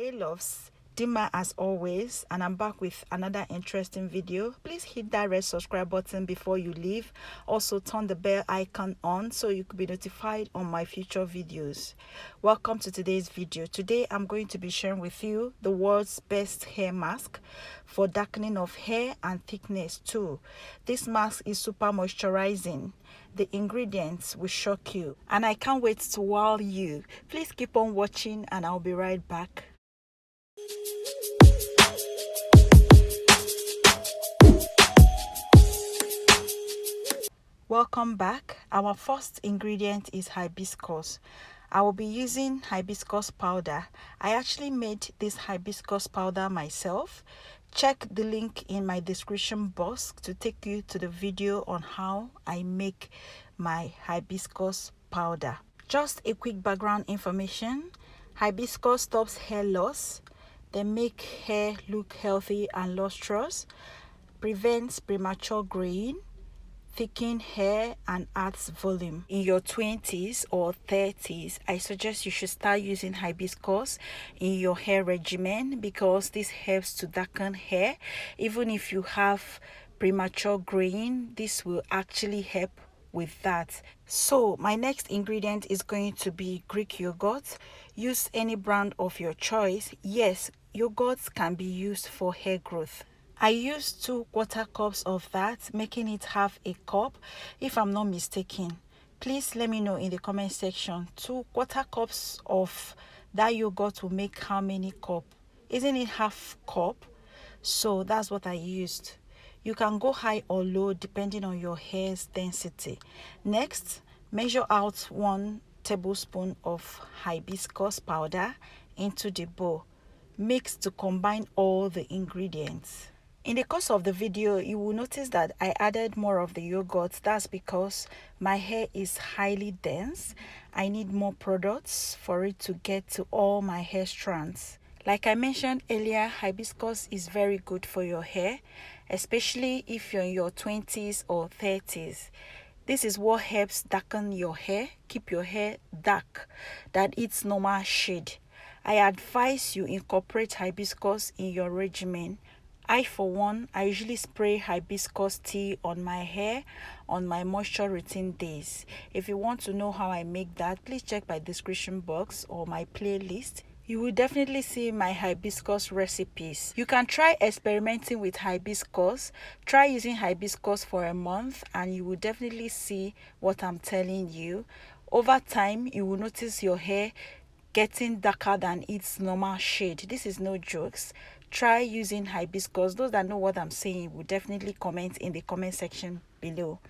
Hey loves, Dima as always, and I'm back with another interesting video. Please hit that red subscribe button before you leave. Also turn the bell icon on so you could be notified on my future videos. Welcome to today's video. Today I'm going to be sharing with you the world's best hair mask for darkening of hair and thickness too. This mask is super moisturizing. The ingredients will shock you, and I can't wait to wow you. Please keep on watching and I'll be right back. Welcome back. Our first ingredient is hibiscus. I will be using hibiscus powder. I actually made this hibiscus powder myself. Check the link in my description box to take you to the video on how I make my hibiscus powder. Just a quick background information. Hibiscus stops hair loss. They make hair look healthy and lustrous, prevents premature graying, thicken hair, and adds volume. In your 20s or 30s, I suggest you should start using hibiscus in your hair regimen because this helps to darken hair. Even if you have premature graying, this will actually help with that. So my next ingredient is going to be Greek yogurt. Use any brand of your choice. Yes, yogurts can be used for hair growth. I used 2 quarter cups of that, making it half a cup if I'm not mistaken. Please let me know in the comment section. 2 quarter cups of that yogurt will make how many cup? Isn't it half cup? So that's what I used. You can go high or low depending on your hair's density. Next, measure out 1 tablespoon of hibiscus powder into the bowl. Mix to combine all the ingredients. In the course of the video, you will notice that I added more of the yogurt. That's because my hair is highly dense. I need more products for it to get to all my hair strands. Like I mentioned earlier, hibiscus is very good for your hair, especially if you're in your 20s or 30s. This is what helps darken your hair, keep your hair dark, than its normal shade. I advise you incorporate hibiscus in your regimen. For one, I usually spray hibiscus tea on my hair on my moisture routine days. If you want to know how I make that, please check my description box or my playlist. You will definitely see my hibiscus recipes. You can try experimenting with hibiscus. Try using hibiscus for a month and you will definitely see what I'm telling you. Over time, you will notice your hair getting darker than its normal shade. This is no jokes. Try using hibiscus. Those that know what I'm saying will definitely comment in the comment section below.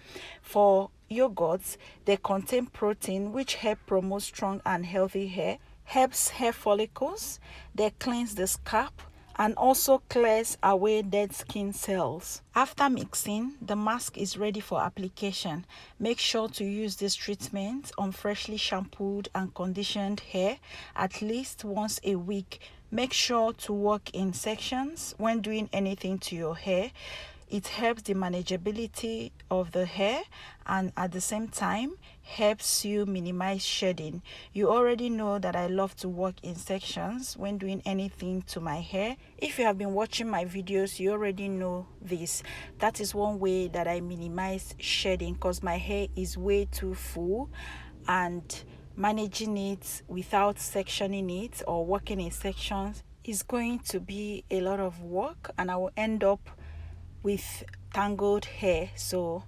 For yogurts, they contain protein which help promote strong and healthy hair, helps hair follicles, they cleanse the scalp, and also clears away dead skin cells. After mixing, the mask is ready for application. Make sure to use this treatment on freshly shampooed and conditioned hair at least once a week. Make sure to work in sections when doing anything to your hair. It helps the manageability of the hair and at the same time helps you minimize shedding. You already know that I love to work in sections when doing anything to my hair. If you have been watching my videos, you already know this. That is one way that I minimize shedding because my hair is way too full, and managing it without sectioning it or working in sections is going to be a lot of work, and I will end up with tangled hair. So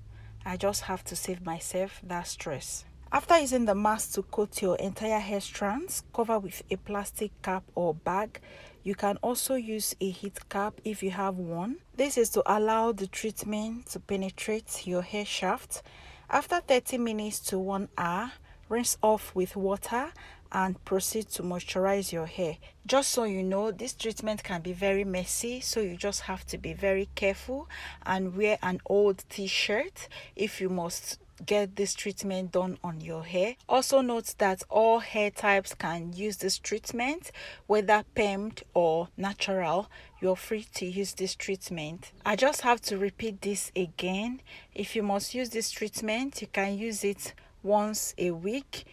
I just have to save myself that stress. After using the mask to coat your entire hair strands, cover with a plastic cap or bag. You can also use a heat cap if you have one. This is to allow the treatment to penetrate your hair shaft. After 30 minutes to 1 hour, rinse off with water and proceed to moisturize your hair. Just so you know, this treatment can be very messy, so you just have to be very careful and wear an old t-shirt if you must get this treatment done on your hair. Also note that all hair types can use this treatment, whether permed or natural. You're free to use this treatment. I just have to repeat this again. If you must use this treatment, you can use it once a week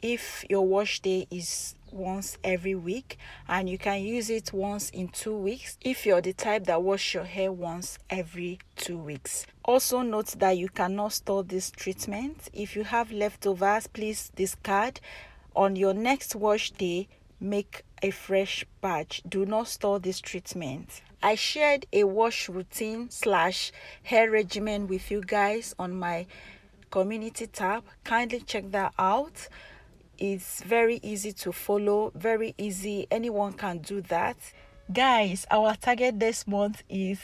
if your wash day is once every week, and you can use it once in 2 weeks if you're the type that wash your hair once every 2 weeks. Also note that you cannot store this treatment. If you have leftovers, please discard. On your next wash day, make a fresh batch. Do not store this treatment. I shared a wash routine / hair regimen with you guys on my community tab. Kindly check that out. It's very easy to follow, very easy. Anyone can do that. Guys, our target this month is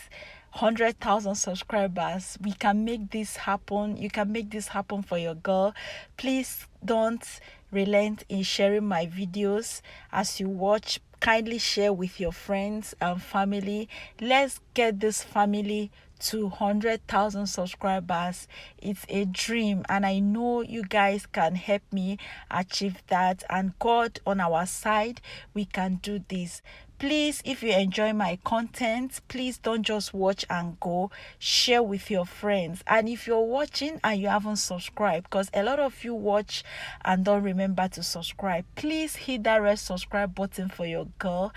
100,000 subscribers. We can make this happen. You can make this happen for your girl. Please don't relent in sharing my videos as you watch. Kindly share with your friends and family. Let's get this family to 100,000 subscribers. It's a dream, and I know you guys can help me achieve that, and God on our side, we can do this. Please, if you enjoy my content, please don't just watch and go. Share with your friends. And if you're watching and you haven't subscribed, because a lot of you watch and don't remember to subscribe, please hit that red subscribe button for your girl.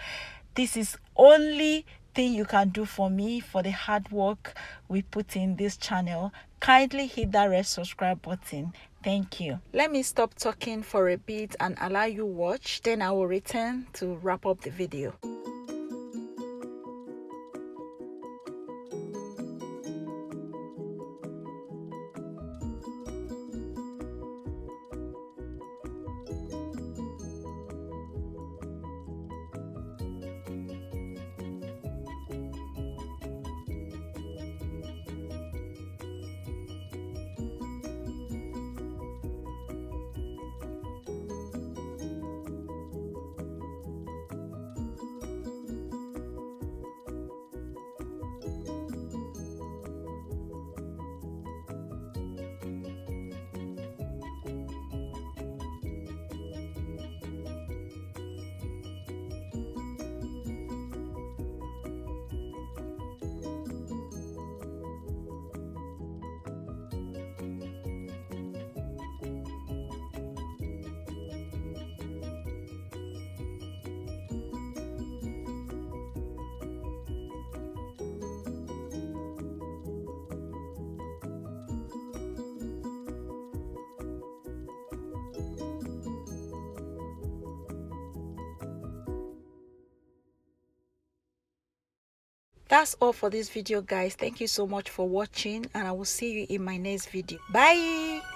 This is only thing you can do for me, for the hard work we put in this channel. Kindly hit that red subscribe button. Thank you. Let me stop talking for a bit and allow you watch, then I will return to wrap up the video. That's all for this video, guys. Thank you so much for watching, and I will see you in my next video. Bye.